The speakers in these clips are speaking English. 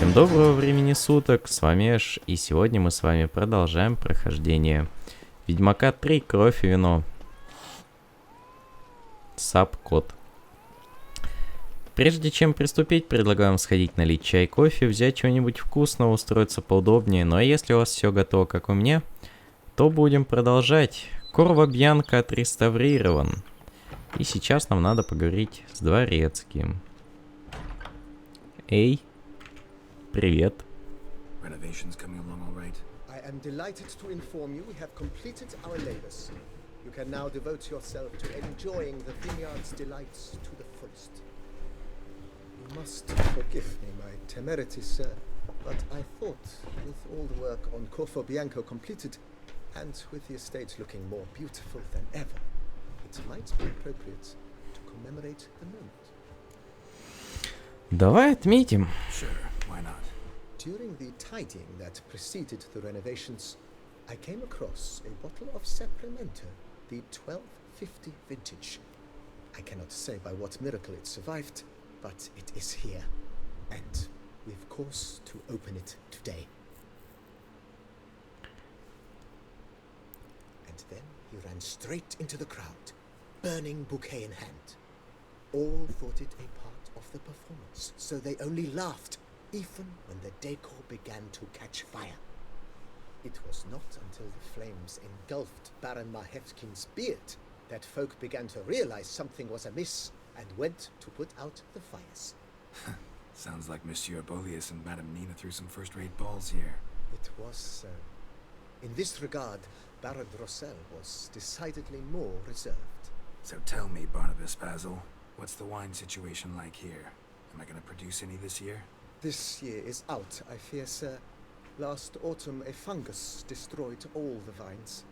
Всем доброго времени суток, с вами Эш, и сегодня мы с вами продолжаем прохождение Ведьмака 3, Кровь и вино. Саб-код. Прежде чем приступить, предлагаем сходить налить чай, кофе, взять чего-нибудь вкусного, устроиться поудобнее. Ну а если у вас все готово, как у меня, то будем продолжать. Корво Бьянка отреставрирован. И сейчас нам надо поговорить с дворецким. Эй, привет. Renovations coming along all right? I am delighted to inform you we have completed our labors. You can now devote yourself to enjoying the vineyard's delights to the fullest. You must forgive me my temerity, sir, but I thought, with all the work on Corvo Bianco completed, and with the estate looking more beautiful than ever, it might be appropriate to commemorate the moment. Давай отметим. Sure, why not? During the tidying that preceded the renovations, I came across a bottle of Sapramento, the 1250 vintage. I cannot say by what miracle it survived, but it is here, and we've course to open it today. And then he ran straight into the crowd, burning bouquet in hand. All thought it a part of the performance, so they only laughed, even when the decor began to catch fire. It was not until the flames engulfed Baron Mahevkin's beard that folk began to realize something was amiss and went to put out the fires. Sounds like Monsieur Bolius and Madame Nina threw some first-rate balls here. It was so. In this regard, Baron Rossel was decidedly more reserved. So tell me, Barnabas Basil, what's the wine situation like here? Am I going to produce any this year? This year is out, I fear, sir. Last autumn, a fungus destroyed all the vines.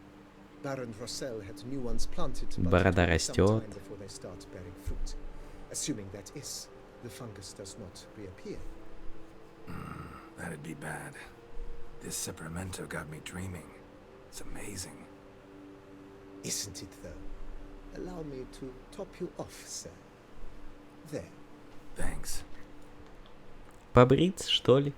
Baron Rossel had new ones planted, but it will be some time before they start bearing fruit. Assuming that is, the fungus does not reappear. That'd be bad. This Sapramento got me dreaming. It's amazing. Isn't it, though? Allow me to top you off, sir. There. Thanks. Побриться, что ли?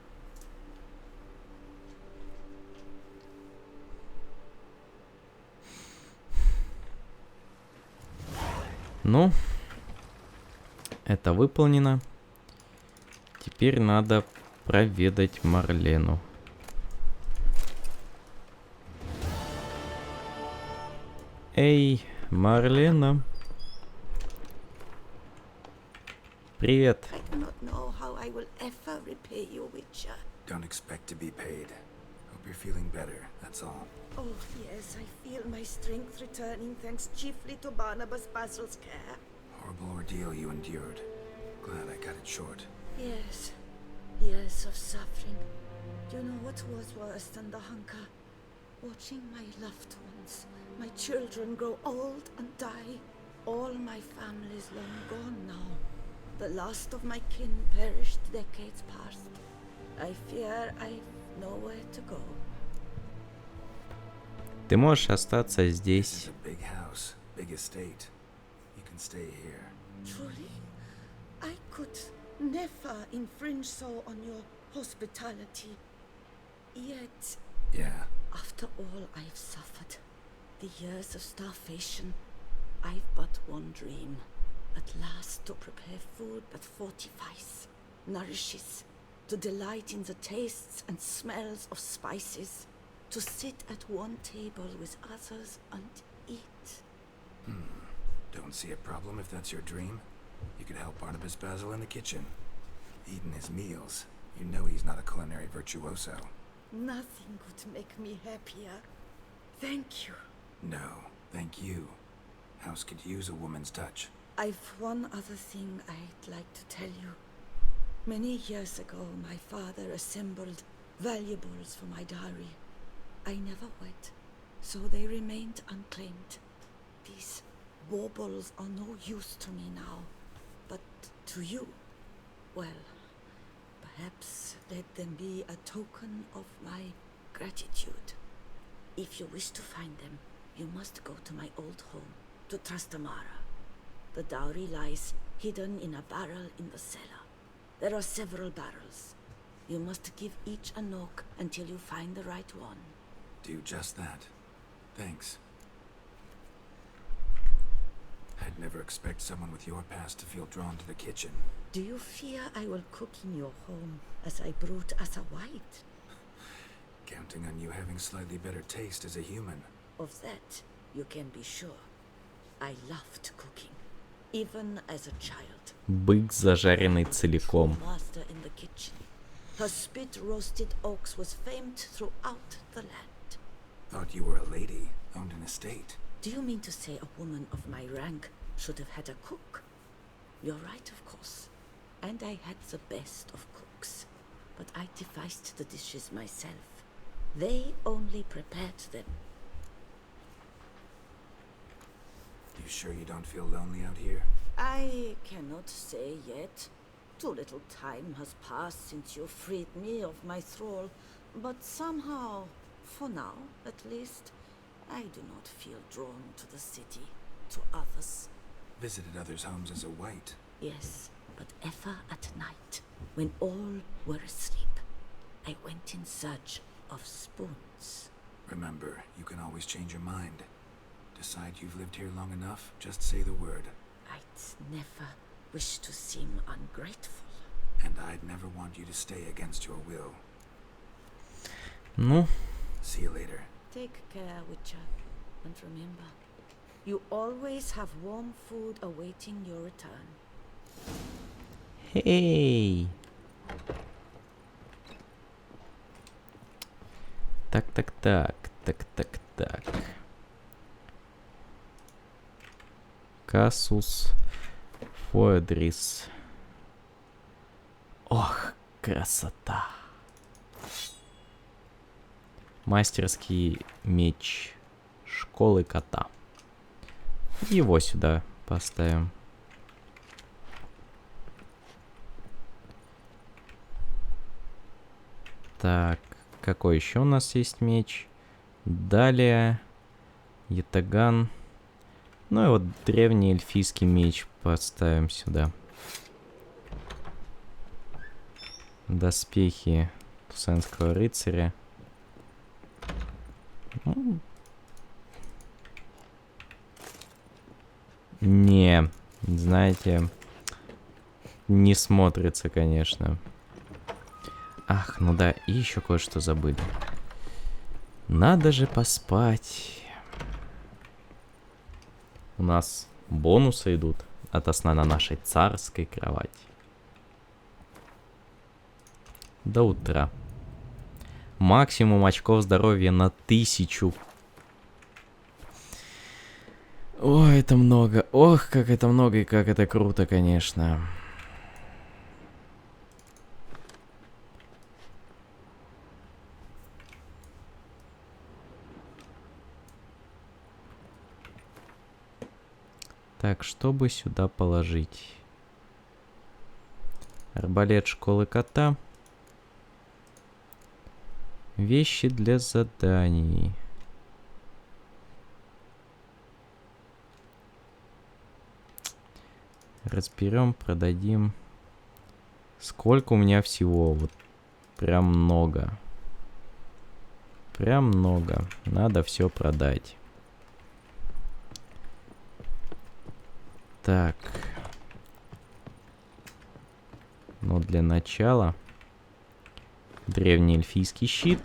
Ну, это выполнено. Теперь надо проведать Марлену. Эй, Марлена. Привет. I do not know how I will ever repay you, Witcher. Don't expect to be paid. Hope you're feeling better, that's all. Oh, yes, I feel my strength returning thanks chiefly to Barnabas Basil's care. Horrible ordeal you endured. Glad I cut it short. Yes, years of suffering. Do you know what was worse than the hunger? Watching my loved ones, my children grow old and die. All my family is long gone now. The last of my kin perished decades past. I fear I've nowhere to go. Ты можешь остаться This здесь. is a big house, big estate. You can stay here. Truly, I could never infringe so on your hospitality. Yet, Yeah, after all I've suffered, the years of starvation, I've but one dream. At last to prepare food that fortifies, nourishes, to delight in the tastes and smells of spices, to sit at one table with others and eat. don't see a problem if that's your dream. You could help Barnabas Basil in the kitchen. Eating his meals. You know he's not a culinary virtuoso. Nothing could make me happier. Thank you. No, thank you. House could use a woman's touch. I've one other thing I'd like to tell you. Many years ago, my father assembled valuables for my dowry. I never wed, so they remained unclaimed. These baubles are no use to me now, but to you, well, perhaps let them be a token of my gratitude. If you wish to find them, you must go to my old home, to Trastamara. The dowry lies hidden in a barrel in the cellar. There are several barrels. You must give each a knock until you find the right one. Do just that. Thanks. I'd never expect someone with your past to feel drawn to the kitchen. Do you fear I will cook in your home as I brewed as a white? Counting on you having slightly better taste as a human. Of that, you can be sure. I loved cooking, even as a child. Бык, зажаренный целиком. Master in the kitchen. Her spit-roasted ox was famed throughout the land. Thought you were a lady, owned an estate. Do you mean to say a woman of my rank should have had a cook? You're right, of course. And I had the best of cooks. But I devised the dishes myself. They only prepared them. You sure you don't feel lonely out here? I cannot say yet. Too little time has passed since you freed me of my thrall. But somehow, for now at least, I do not feel drawn to the city, to others. Visited others' homes as a white. Yes, but ever at night, when all were asleep, I went in search of spoons. Remember, you can always change your mind. Decide you've lived here long enough, just say the word. I'd never wish to seem ungrateful. And I'd never want you to stay against your will. Ну, See you later. Take care, Witcher, and remember, you always have warm food awaiting your return. эй! Так. Кассус Фоэдрис. Ох, красота. Мастерский меч школы кота. Его сюда поставим. Так, какой еще у нас есть меч? Далее ятаган. Ну и вот древний эльфийский меч поставим сюда. Доспехи Тусенского рыцаря. Ну, не, знаете, не смотрится, конечно. Ах, ну да, и еще кое-что забыли. Надо же поспать. У нас бонусы идут от сна на нашей царской кровати. До утра. Максимум очков здоровья на 1000. Ой, это много. Ох, как это много и как это круто, конечно. Так, что бы сюда положить? Арбалет школы кота. Вещи для заданий. Разберем, продадим. Сколько у меня всего? Вот прям много. Прям много. Надо все продать. Так. Ну, для начала древний эльфийский щит.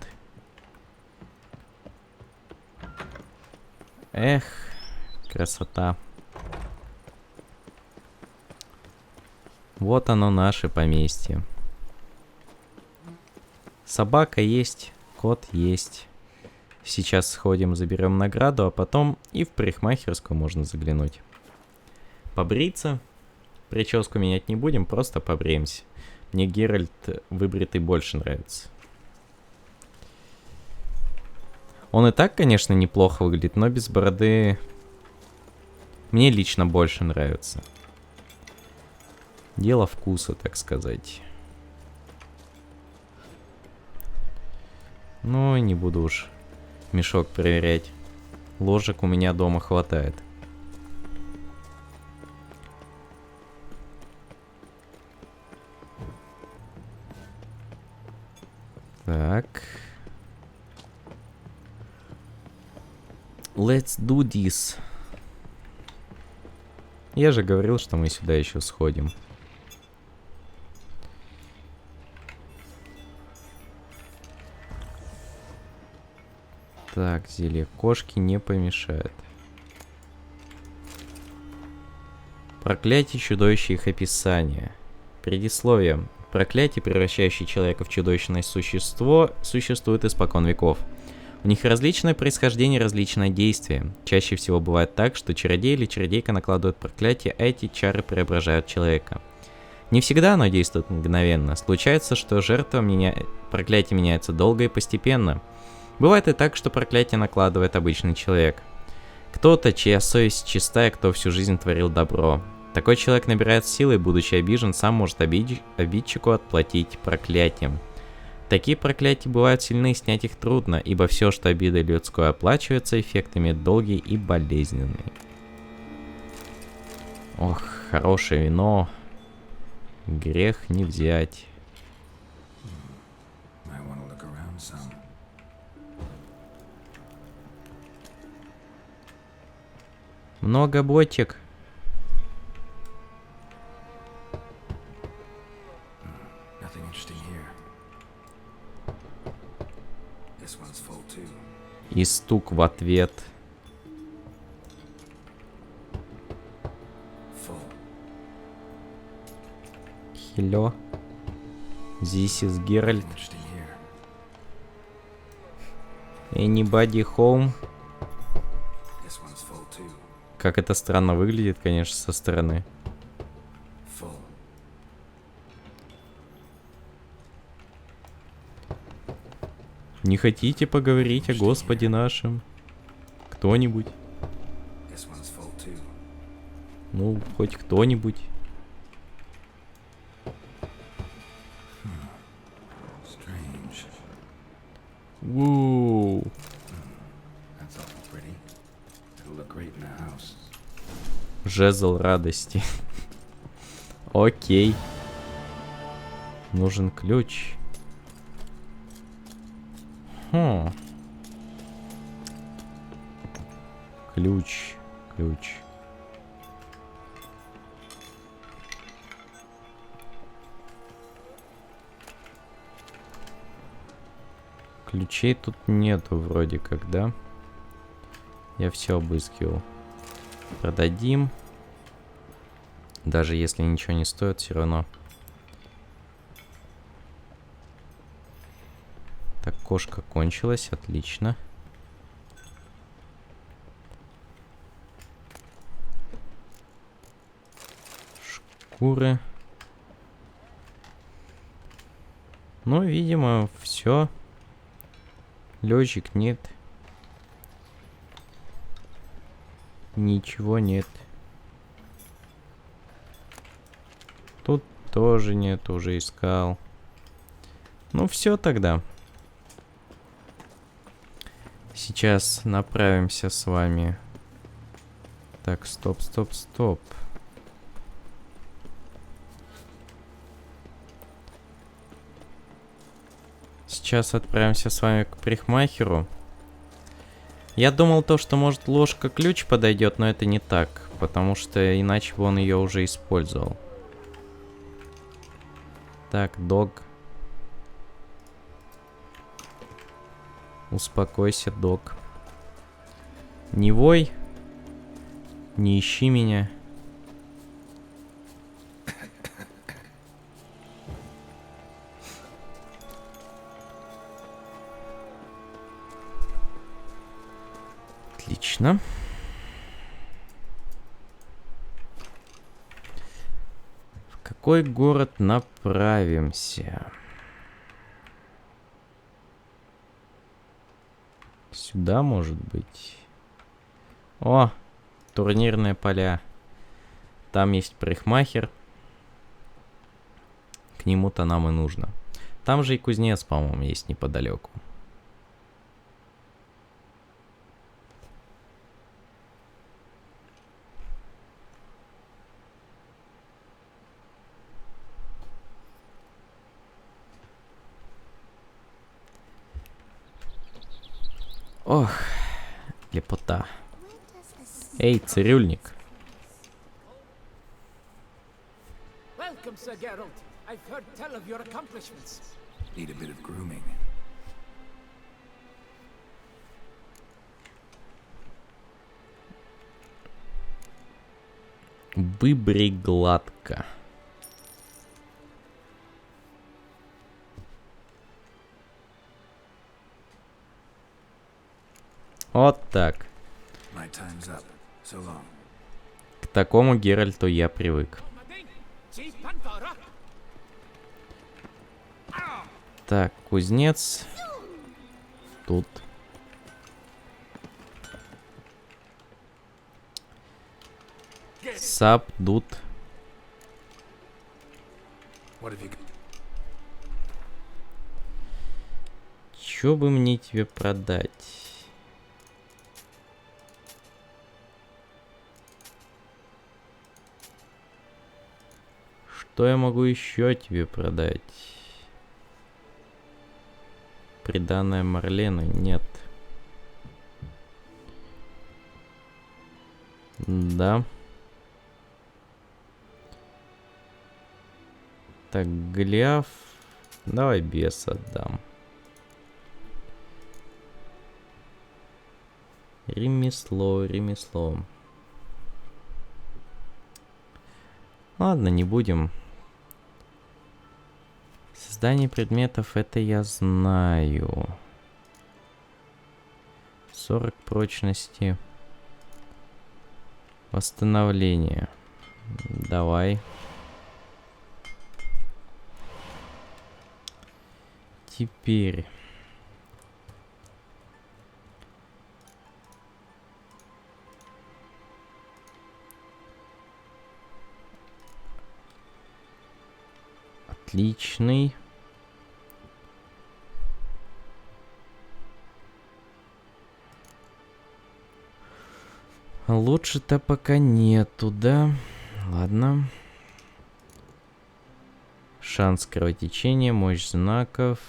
Эх, красота. Вот оно, наше поместье. Собака есть, кот есть. Сейчас сходим, заберем награду, а потом и в парикмахерскую можно заглянуть. Побриться. Прическу менять не будем, просто побреемся. Мне Геральт выбритый больше нравится. Он и так, конечно, неплохо выглядит, но без бороды мне лично больше нравится. Дело вкуса, так сказать. Ну, не буду уж мешок проверять. Ложек у меня дома хватает. Так. Let's do this. Я же говорил, что мы сюда еще сходим. Так, зелье кошки не помешает. Проклятие, чудовище, их описание. Предисловие. Проклятие, превращающее человека в чудовищное существо, существует испокон веков. У них различное происхождение, различное действие. Чаще всего бывает так, что чародей или чародейка накладывают проклятие, а эти чары преображают человека. Не всегда оно действует мгновенно. Случается, что проклятие меняется долго и постепенно. Бывает и так, что проклятие накладывает обычный человек. Кто-то, чья совесть чистая, кто всю жизнь творил добро. Такой человек набирает силы и, будучи обижен, сам может обидчику отплатить проклятием. Такие проклятия бывают сильны, снять их трудно, ибо все, что обидой людской оплачивается, эффект имеет долгий и болезненный. Ох, хорошее вино. Грех не взять. Много ботик. И стук в ответ. Hello. This is Geralt. Anybody home? Как это странно выглядит, конечно, со стороны. Не хотите поговорить о Господе нашем? Кто-нибудь? Ну, хоть кто-нибудь. Воу. Жезл радости. Окей. Нужен ключ. Ключ. Ключей тут нету вроде как, да? Я все обыскивал. Продадим. Даже если ничего не стоит, все равно. Так, кошка кончилась, отлично. Шкуры. Ну, видимо, все. Лёжик нет. Ничего нет. Тут тоже нет, уже искал. Ну все тогда. Сейчас направимся с вами. Так, стоп. Сейчас отправимся с вами к парикмахеру. Я думал то, что может ложка-ключ подойдет, но это не так, потому что иначе бы он ее уже использовал. Так, дог. Успокойся, дог. Не вой. Не ищи меня. Отлично. В какой город направимся? Сюда, может быть. О, турнирные поля. Там есть парикмахер. К нему-то нам и нужно. Там же и кузнец, по-моему, есть неподалеку. Ох, лепота. Эй, цирюльник. Welcome, Sir Geralt. I've heard tell of your accomplishments. Need a bit of grooming. Выбери гладко. Вот так. My time's up. So long. К такому Геральту я привык. Так, кузнец. Тут. Сап, дут. What have you got? Чё бы мне тебе продать? Что я могу еще тебе продать? Приданное Марлену? Нет. Да. Так, Голиаф. Давай бес отдам. Ремесло, ремесло. Ладно, не будем. Создание предметов, это я знаю. 40 прочности. Восстановление. Давай. Теперь. Отличный. Лучше-то пока нету, да? Ладно. Шанс кровотечения, мощь знаков.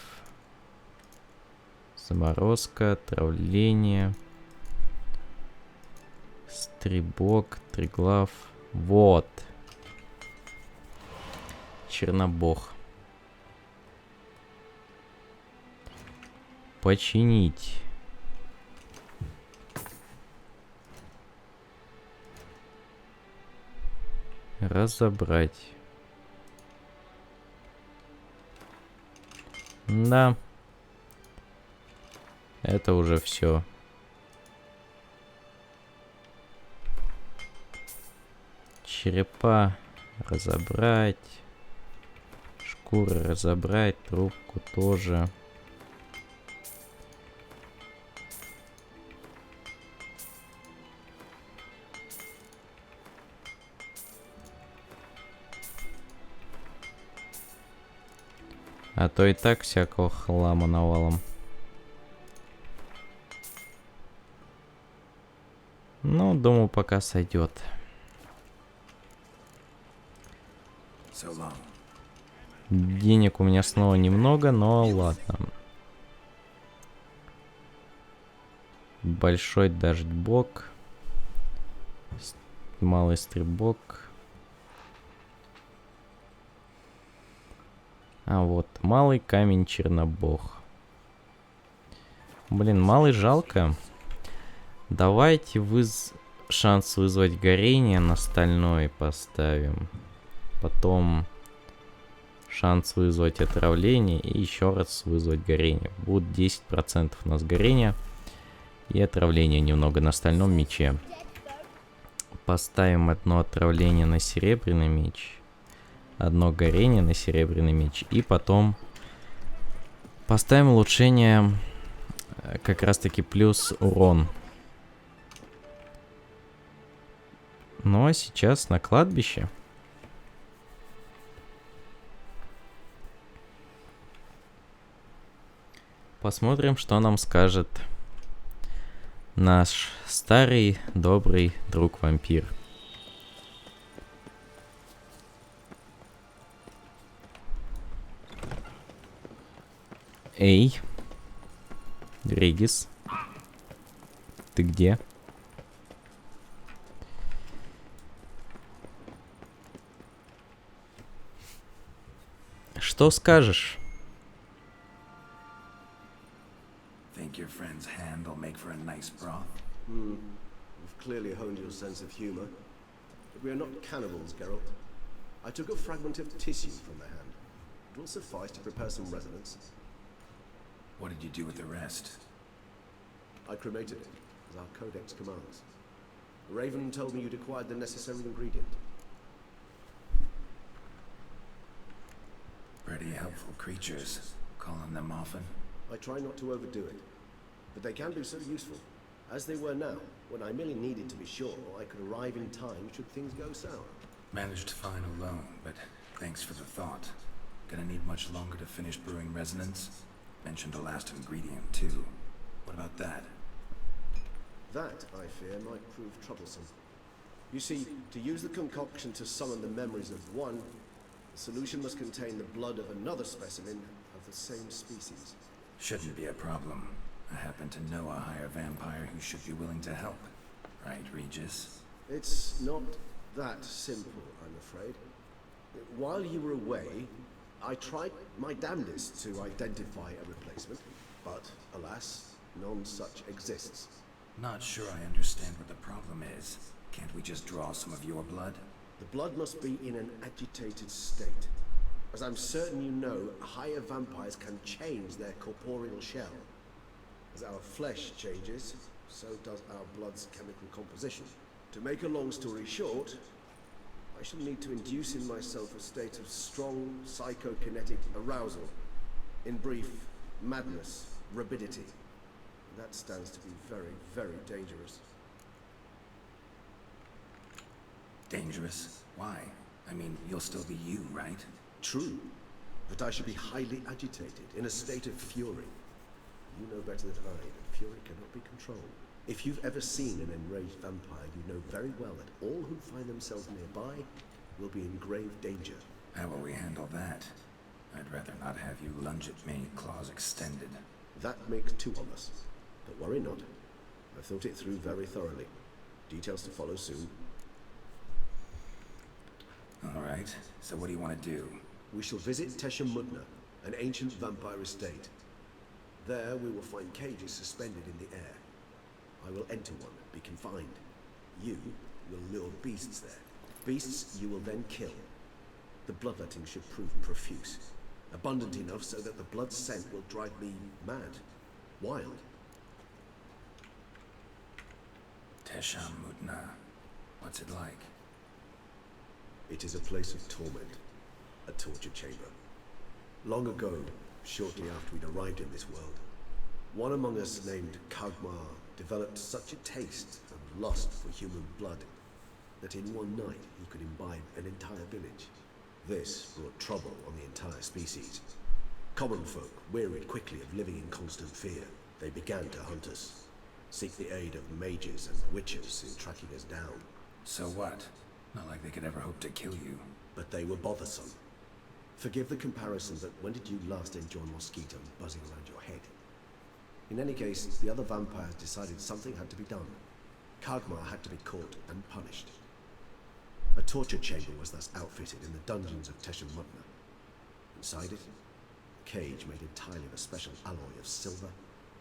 Заморозка, отравление. Стрибок, триглав. Вот. Чернобог. Починить. Разобрать. Да. Это уже все. Черепа разобрать. Шкуры разобрать. Трубку тоже. А то и так всякого хлама навалом. Ну, думаю, пока сойдет. So long. Денег у меня снова немного, но ладно. Большой дождьбок. Малый стрибок. А вот, малый камень чернобог. Блин, малый жалко. Давайте шанс вызвать горение на стальной поставим. Потом шанс вызвать отравление и еще раз вызвать горение. Будет 10% у нас горения и отравление немного на стальном мече. Поставим одно отравление на серебряный меч. Одно горение на серебряный меч. И потом поставим улучшение, как раз таки плюс урон. Ну а сейчас на кладбище. Посмотрим, что нам скажет наш старый добрый друг-вампир. Эй, Регис. Ты где? Что скажешь? Think your friend's hand will make for a nice broth? You've clearly honed your sense of humor. But we are not cannibals, Geralt. I took a fragment of tissue from the hand. It will suffice to prepare some resonance. What did you do with the rest? I cremated it, as our codex commands. Raven told me you'd acquired the necessary ingredient. Pretty helpful creatures. Call on them often? I try not to overdo it, but they can be so useful. As they were now, when I merely needed to be sure I could arrive in time should things go sour. Managed fine alone, but thanks for the thought. Gonna need much longer to finish brewing resonance? Mentioned the last ingredient, too. What about that? That, I fear, might prove troublesome. You see, to use the concoction to summon the memories of one, the solution must contain the blood of another specimen of the same species. Shouldn't be a problem. I happen to know a higher vampire who should be willing to help. Right, Regis? It's not that simple, I'm afraid. While you were away, I tried my damnedest to identify a replacement, but alas, none such exists. Not sure I understand what the problem is. Can't we just draw some of your blood? The blood must be in an agitated state. As I'm certain you know, higher vampires can change their corporeal shell. As our flesh changes, so does our blood's chemical composition. To make a long story short, I shall need to induce in myself a state of strong psychokinetic arousal. In brief, madness, rabidity. That stands to be very, very dangerous. Dangerous? Why? I mean, you'll still be you, right? True, but I should be highly agitated, in a state of fury. You know better than I that fury cannot be controlled. If you've ever seen an enraged vampire, you know very well that all who find themselves nearby will be in grave danger. How will we handle that? I'd rather not have you lunge at me, claws extended. That makes two of us. But worry not. I've thought it through very thoroughly. Details to follow soon. All right, so what do you want to do? We shall visit Teshamudna, an ancient vampire estate. There we will find cages suspended in the air. I will enter one, be confined. You will lure beasts there. Beasts you will then kill. The bloodletting should prove profuse. Abundant enough so that the blood scent will drive me mad. Wild. Teshamudna. What's it like? It is a place of torment. A torture chamber. Long ago, shortly after we'd arrived in this world, one among us named Kagmar developed such a taste and lust for human blood that in one night he could imbibe an entire village. This brought trouble on the entire species. Common folk wearied quickly of living in constant fear. They began to hunt us, seek the aid of mages and witches in tracking us down. So what? Not like they could ever hope to kill you. But they were bothersome. Forgive the comparison, but when did you last enjoy a mosquito buzzing around your head? In any case, the other vampires decided something had to be done. Kagmar had to be caught and punished. A torture chamber was thus outfitted in the dungeons of Teshamudna. Inside it, a cage made entirely of a special alloy of silver,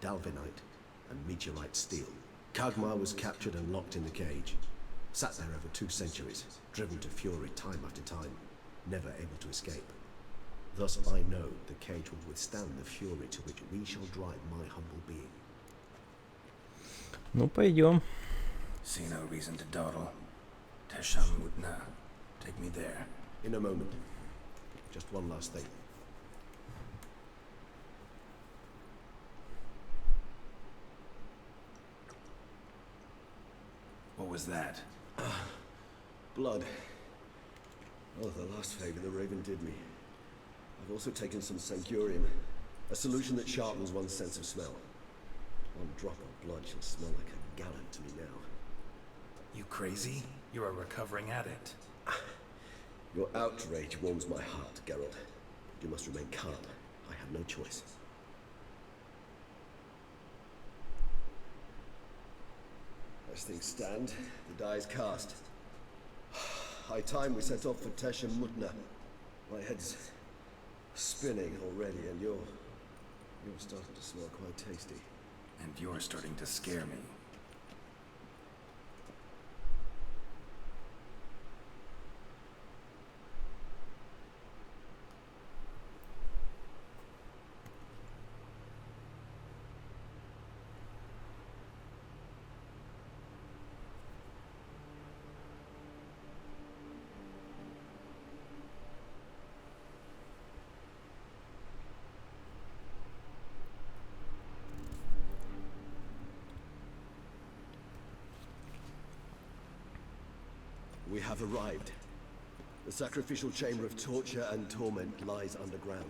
dalvinite, and meteorite steel. Kagmar was captured and locked in the cage. Sat there over 2 centuries, driven to fury time after time, never able to escape. Thus I know the cage will withstand the fury to which we shall drive my humble being. Ну, пойдем. See no reason to dawdle. Teshamudna. Take me there. In a moment. Just one last thing. What was that? Blood. Oh, the last favor the Raven did me. I've also taken some Sancurium, a solution that sharpens one's sense of smell. One drop of blood shall smell like a gallon to me now. You crazy? You're a recovering addict. Your outrage warms my heart, Geralt. You must remain calm. I have no choice. As things stand, the die is cast. High time we set off for Tesha Mutna. My head's spinning already, and you're starting to smell quite tasty. And you're starting to scare me. We have arrived. The sacrificial chamber of torture and torment lies underground.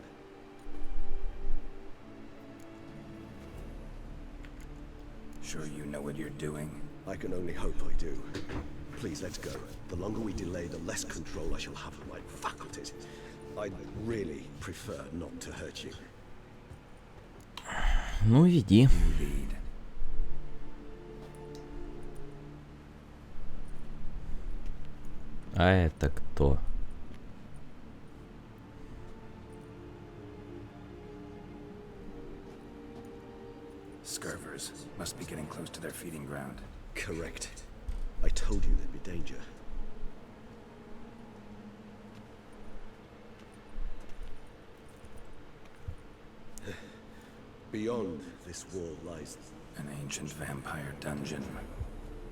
Sure you know what you're doing? I can only hope I do. Please, let's go. The longer we delay, the less control I shall have of my faculties. I'd really prefer not to hurt you. Ну, веди. You lead. А это кто? Scurvers must be getting close to their feeding ground. Correct. I told you there'd be danger. Beyond this wall lies An ancient vampire dungeon.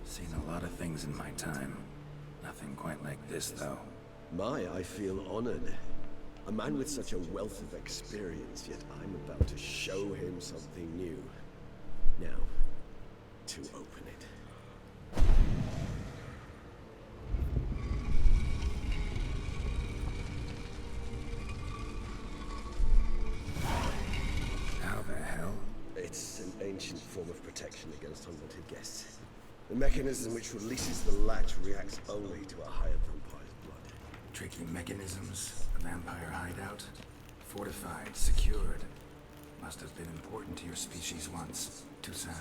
Seen a lot of things in my time. Nothing quite like this, though. I feel honored. A man with such a wealth of experience, yet I'm about to show him something new. Now, to open it. How the hell? It's an ancient form of protection against unwanted guests. The mechanism which releases the latch reacts only to a higher vampire's blood. Tricky mechanisms, a vampire hideout. Fortified, secured. Must have been important to your species once. Toussaint.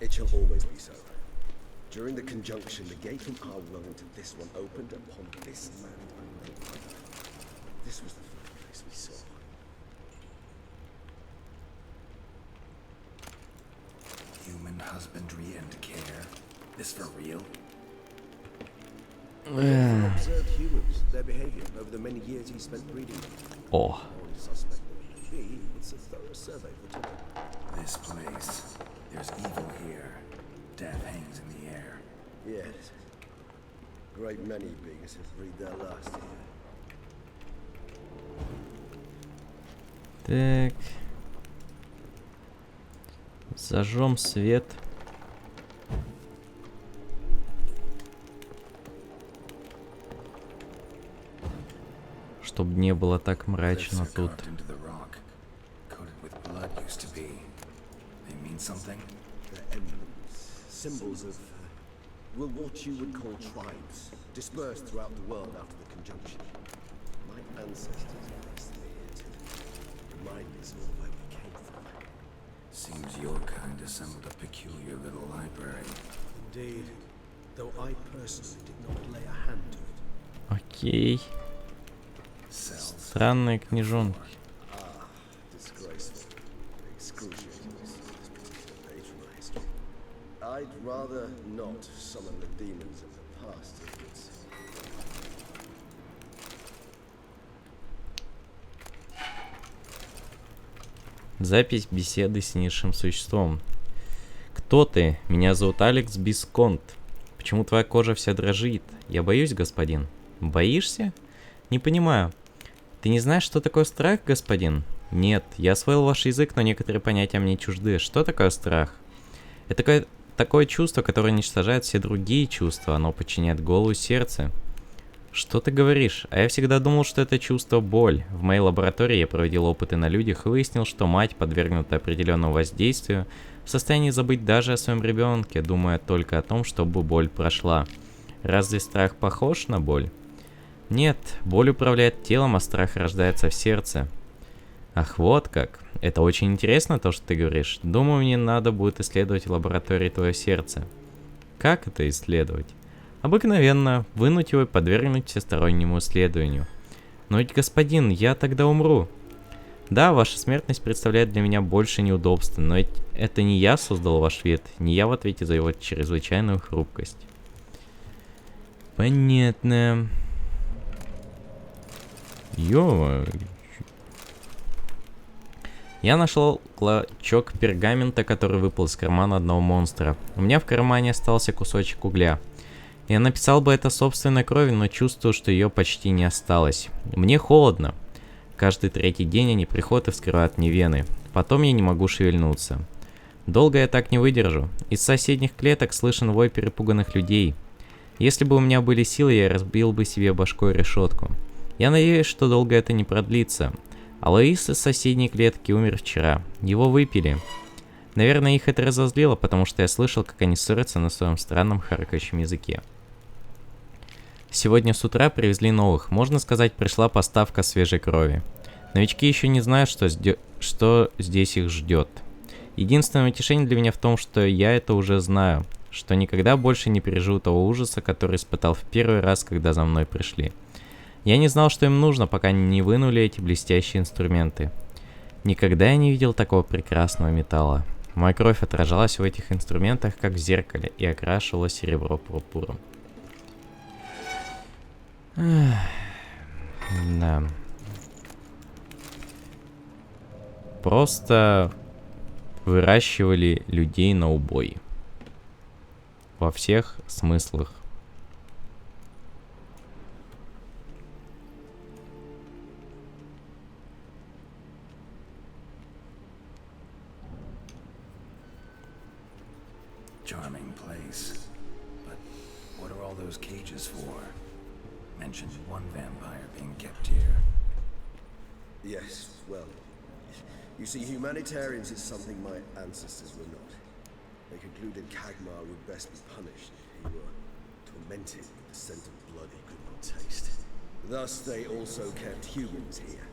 It shall always be so. During the conjunction, the gate from our world into this one opened upon this land and no other. This was the first place we saw. Human husbandry and care. This for real? Observed humans, their behavior over the many years he spent breeding them. О, Only suspect that he it's a thorough survey for today. This place. There's evil here. Death hangs in the air. Yes. Great many beings have breathed their last here. так. Зажжем свет. Чтобы не было так мрачно Cliffs are тут. carved into the rock. Coated with blood used to be. They mean something? They're emblems, symbols of, what you would call tribes, dispersed throughout the world after the conjunction. My ancestors placed me here to remind us all where we came from. Seems your kind assembled a peculiar little library. Indeed, though I personally did not lay a hand to it. Окей. Cells. Странные книжонки. Disgraceful. Excruciating this particular page from my history. I'd rather not summon the demons of the past if it's... Запись беседы с низшим существом. Кто ты? Меня зовут Алекс Бисконт. Почему твоя кожа вся дрожит? Я боюсь, господин. Боишься? Не понимаю. Ты не знаешь, что такое страх, господин? Нет, я освоил ваш язык, но некоторые понятия мне чужды. Что такое страх? Это такое чувство, которое уничтожает все другие чувства. Оно подчиняет голову и сердце. Что ты говоришь? А я всегда думал, что это чувство боль. В моей лаборатории я проводил опыты на людях и выяснил, что мать, подвергнутая определенному воздействию, в состоянии забыть даже о своем ребенке, думая только о том, чтобы боль прошла. Разве страх похож на боль? Нет, боль управляет телом, а страх рождается в сердце. Ах, вот как. Это очень интересно, то, что ты говоришь. Думаю, мне надо будет исследовать в лаборатории твое сердце. Как это исследовать? Обыкновенно вынуть его и подвергнуть всестороннему исследованию. Но ведь, господин, я тогда умру. Да, ваша смертность представляет для меня больше неудобств, но ведь это не я создал ваш вид, не я в ответе за его чрезвычайную хрупкость. Понятно. Ё. Я нашел клочок пергамента, который выпал из кармана одного монстра. У меня в кармане остался кусочек угля. Я написал бы это собственной кровью, но чувствую, что ее почти не осталось. Мне холодно. Каждый третий день они приходят и вскрывают мне вены. Потом я не могу шевельнуться. Долго я так не выдержу. Из соседних клеток слышен вой перепуганных людей. Если бы у меня были силы, я разбил бы себе башкой решетку. Я надеюсь, что долго это не продлится. Алоис из соседней клетки умер вчера. Его выпили. Наверное, их это разозлило, потому что я слышал, как они ссорятся на своем странном харкающем языке. Сегодня с утра привезли новых. Можно сказать, пришла поставка свежей крови. Новички еще не знают, что здесь их ждет. Единственное утешение для меня в том, что я это уже знаю. Что никогда больше не переживу того ужаса, который испытал в первый раз, когда за мной пришли. Я не знал, что им нужно, пока не вынули эти блестящие инструменты. Никогда я не видел такого прекрасного металла. Моя кровь отражалась в этих инструментах, как в зеркале, и окрашивала серебро пурпуром. Да. Просто выращивали людей на убой. Во всех смыслах. Charming place. But what are all those cages for? Mentioned one vampire being kept here. Yes, well, you see, humanitarians is something my ancestors were not. They concluded Kagmar would best be punished if he were tormented with the scent of blood he could not taste. Thus, they also kept humans here.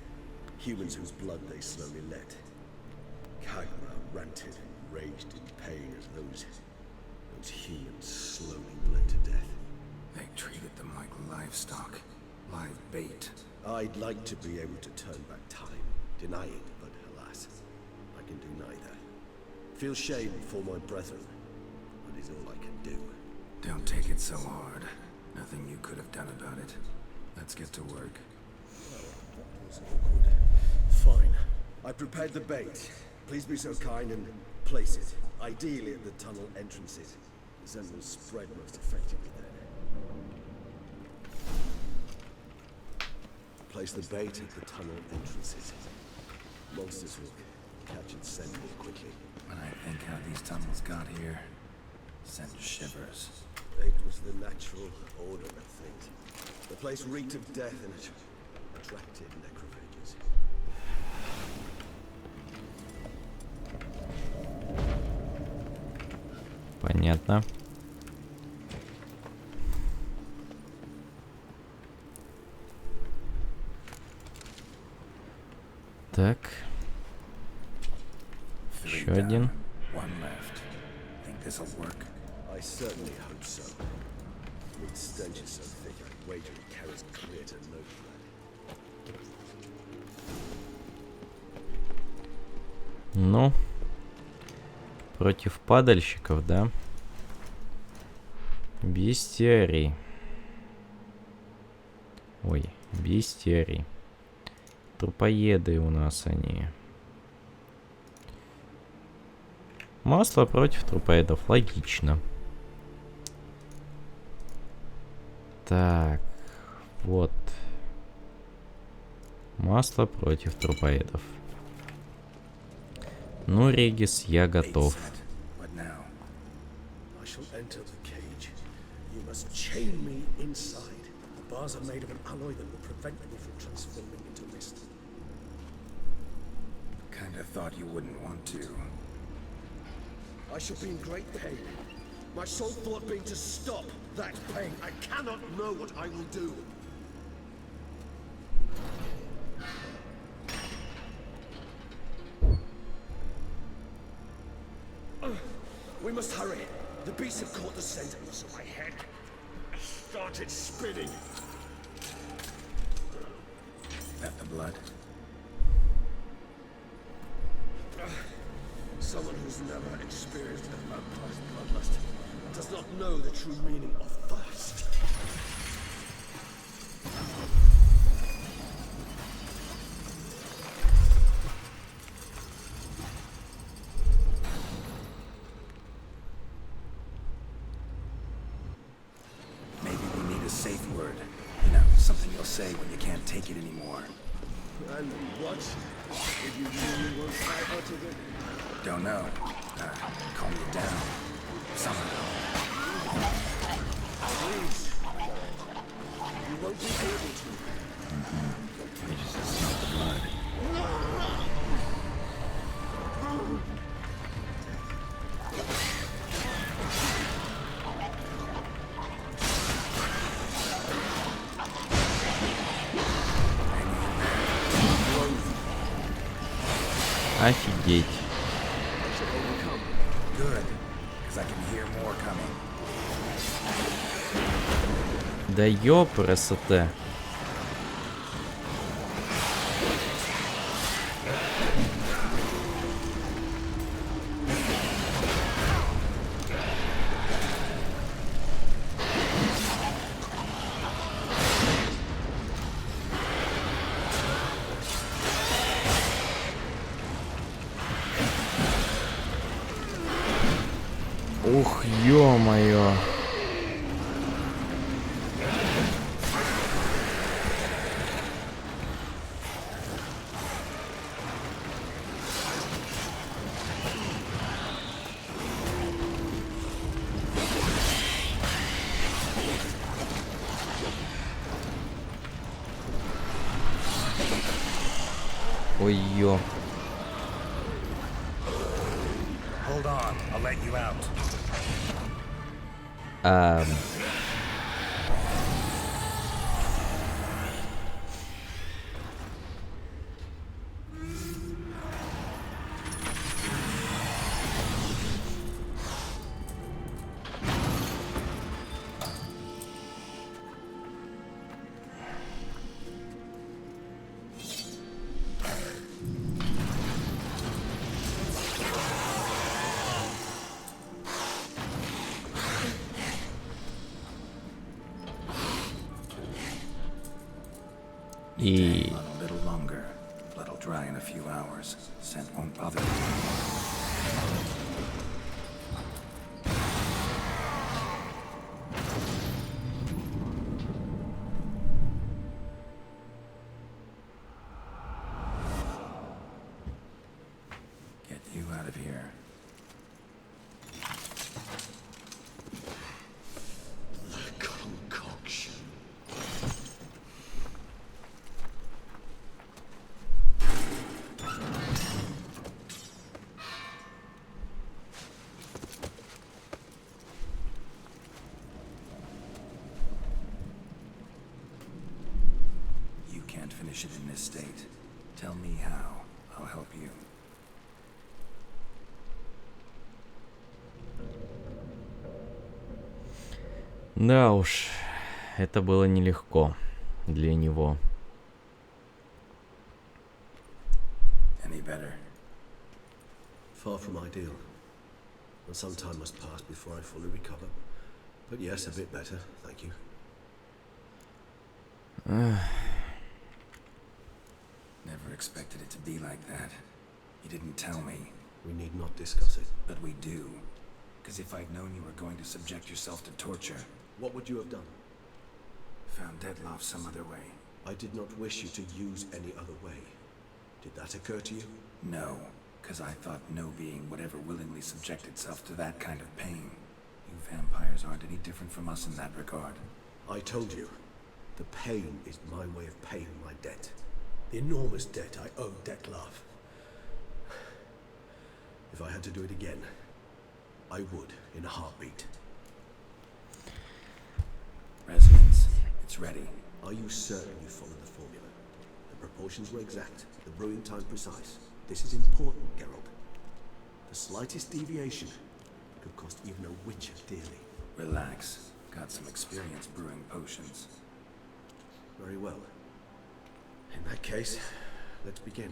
Humans whose blood they slowly let. Kagmar ranted and raged in pain as those humans slowly bled to death. They treated them like livestock. Live bait. I'd like to be able to turn back time, deny it, but alas, I can do neither. Feel shame for my brethren, but is all I can do. Don't take it so hard. Nothing you could have done about it. Let's get to work. That was awkward. Fine. I prepared the bait. Please be so kind and place it, ideally at the tunnel entrances. The scent will spread most effectively then. Place the bait at the tunnel entrances. Monsters will catch its scent more quickly. When I think how these tunnels got here, send shivers. It was the natural order of things. The place reeked of death and it attracted necrophages. Понятно. Так. Еще один. One left. Think this'll work? I certainly hope so. Its stench is so thick, I'd wager it carries clear to no blood. Ну. Против падальщиков, да? Бестиарий. Ой, бестиарий. Трупоеды у нас они. Масло против трупоедов. Логично. Так. Вот. Масло против трупоедов. Ну, Регис, я готов. What now? I shall enter the cage. You must chain me inside. The bars are made of an alloy that will prevent me from transforming into mist. Kinda thought you wouldn't want to. I shall be in great pain. My sole thought being to stop that pain. I cannot know what I will do. We must hurry. The beast had caught the scent, so my head started spinning. That the blood? Someone who's never experienced a vampire's bloodlust does not know the true meaning of thirst. Maybe we need a safe word. You know, something you'll say when you can't take it anymore. And what? If you really won't try out of it? Don't know. Calm you down. Somehow. Please. You won't be able to. You just smell the blood. Офигеть. Good, because I can hear more coming. Да ёпрст. Ух, ё-моё. Ой, ё. Hold on, I'll let you out. И... Hang on a little longer. Blood'll dry in a few hours. Scent won't bother you. Get you out of here. Concoction. You can't finish it in this state. Tell me how. I'll help you. Да уж, это было нелегко для него. Any better? Far from ideal. And some time must pass before I fully recover. But yes, a bit better, thank you. Never expected it to be like that. You didn't tell me. We need not discuss it. But we do. Because if I'd known you were going to subject yourself to torture, What would you have done? found Deadloff some other way. I did not wish you to use any other way. Did that occur to you? No, because I thought no being would ever willingly subject itself to that kind of pain. You vampires aren't any different from us in that regard. I told you. The pain is my way of paying my debt. The enormous debt I owe Detlef. If I had to do it again, I would in a heartbeat. Resonance, it's ready. Are you certain you followed the formula? The proportions were exact, the brewing time precise. This is important, Geralt. The slightest deviation, could cost even a witcher dearly. Relax. Got some experience brewing potions. Very well. In that case, let's begin.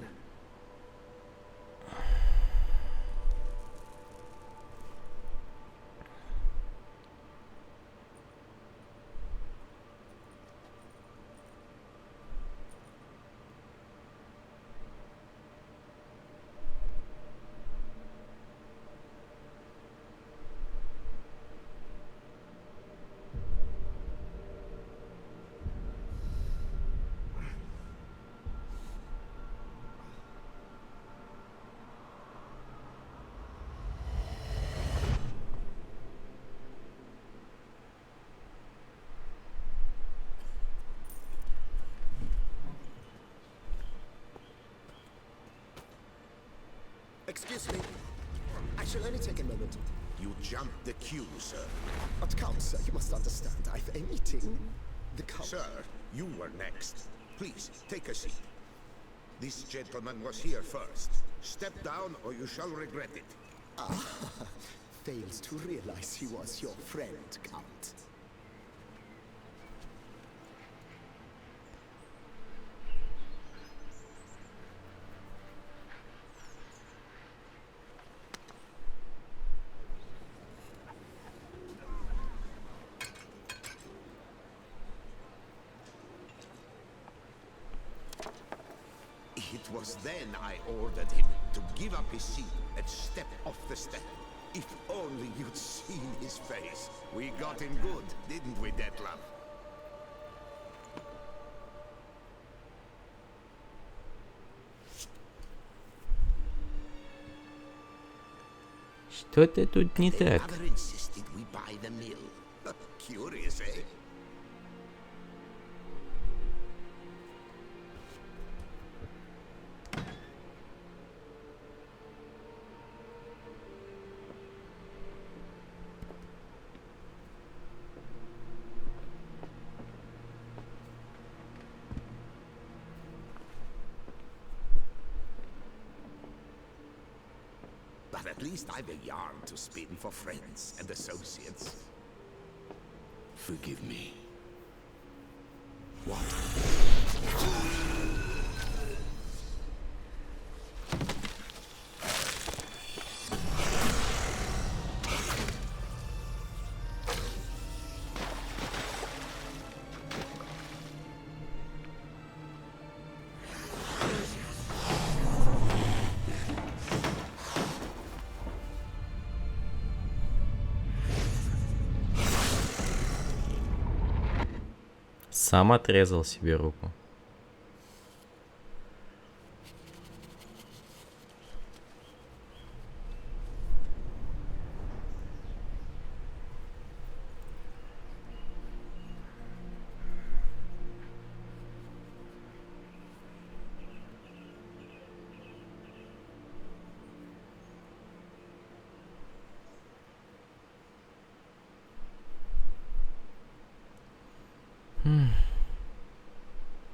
Excuse me. I shall only take a moment. You jumped the queue, sir. But come, sir, you must understand. I've a meeting. The count. Sir, you were next. Please, take a seat. This gentleman was here first. Step down or you shall regret it. Fails to realize he was your friend, Count. It was then I ordered him to give up his seat and step off the step. If only you'd seen his face. We got him good, didn't we, Detlef? Что-то тут не They так. never insisted we buy the mill. Curious, eh? But at least I've a yarn to spin for friends and associates. Forgive me. What? Сам отрезал себе руку.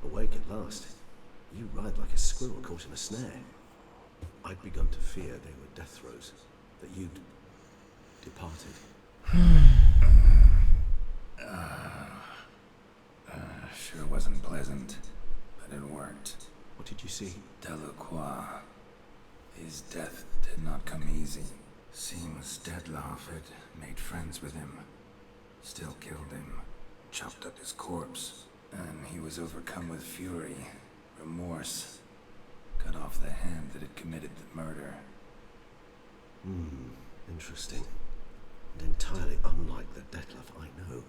Awake at last. You ride like a squirrel caught in a snare. I'd begun to fear they were death throes, that you'd departed. Sure wasn't pleasant, but it worked. What did you see? Delacroix. His death did not come easy. Seems Detlef had made friends with him. Still killed him. Chopped up his corpse. And he was overcome with fury, remorse. Cut off the hand that had committed the murder. Interesting. And entirely unlike the Detlef I know.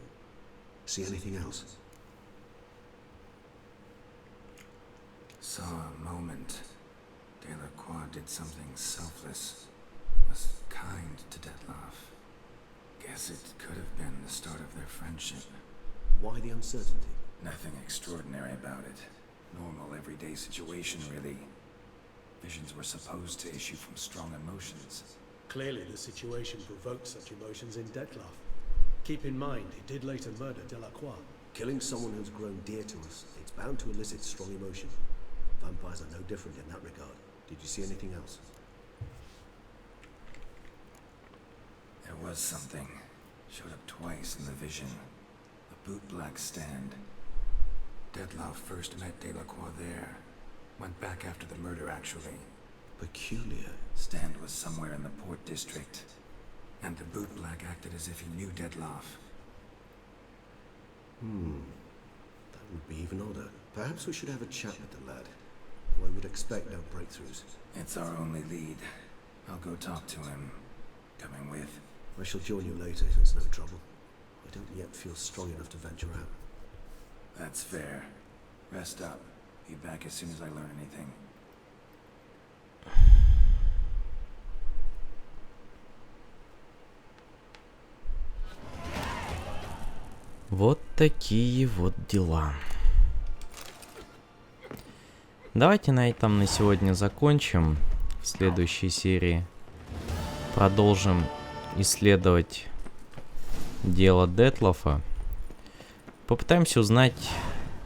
See anything else? Saw a moment. Delacroix did something selfless. Was kind to Detlef. Guess it could have been the start of their friendship. Why the uncertainty? Nothing extraordinary about it. Normal, everyday situation, really. Visions were supposed to issue from strong emotions. Clearly the situation provoked such emotions in Detlef. Keep in mind, he did later murder Delacroix. Killing someone who's grown dear to us, it's bound to elicit strong emotion. Vampires are no different in that regard. Did you see anything else? There was something. Showed up twice in the vision. A bootblack stand. Dettlaff first met Delacroix there. Went back after the murder, actually. Peculiar. Stand was somewhere in the port district. And the bootblack acted as if he knew Dettlaff. That would be even odder. Perhaps we should have a chat with the lad. Though I would expect no breakthroughs. It's our only lead. I'll go talk to him. Coming with. I shall join you later if it's no trouble. I don't yet feel strong enough to venture out. That's fair. Rest up. Be back as soon as I learn anything. Вот такие вот дела. Давайте на этом на сегодня закончим. В следующей серии продолжим исследовать дело Детлафа. Попытаемся узнать,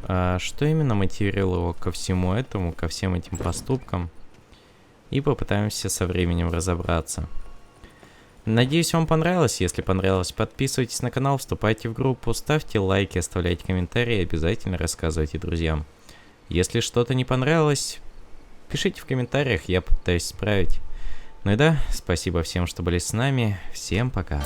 что именно мотивировало его ко всему этому, ко всем этим поступкам. И попытаемся со временем разобраться. Надеюсь, вам понравилось. Если понравилось, подписывайтесь на канал, вступайте в группу, ставьте лайки, оставляйте комментарии, обязательно рассказывайте друзьям. Если что-то не понравилось, пишите в комментариях, я попытаюсь исправить. Ну и да, спасибо всем, что были с нами. Всем пока.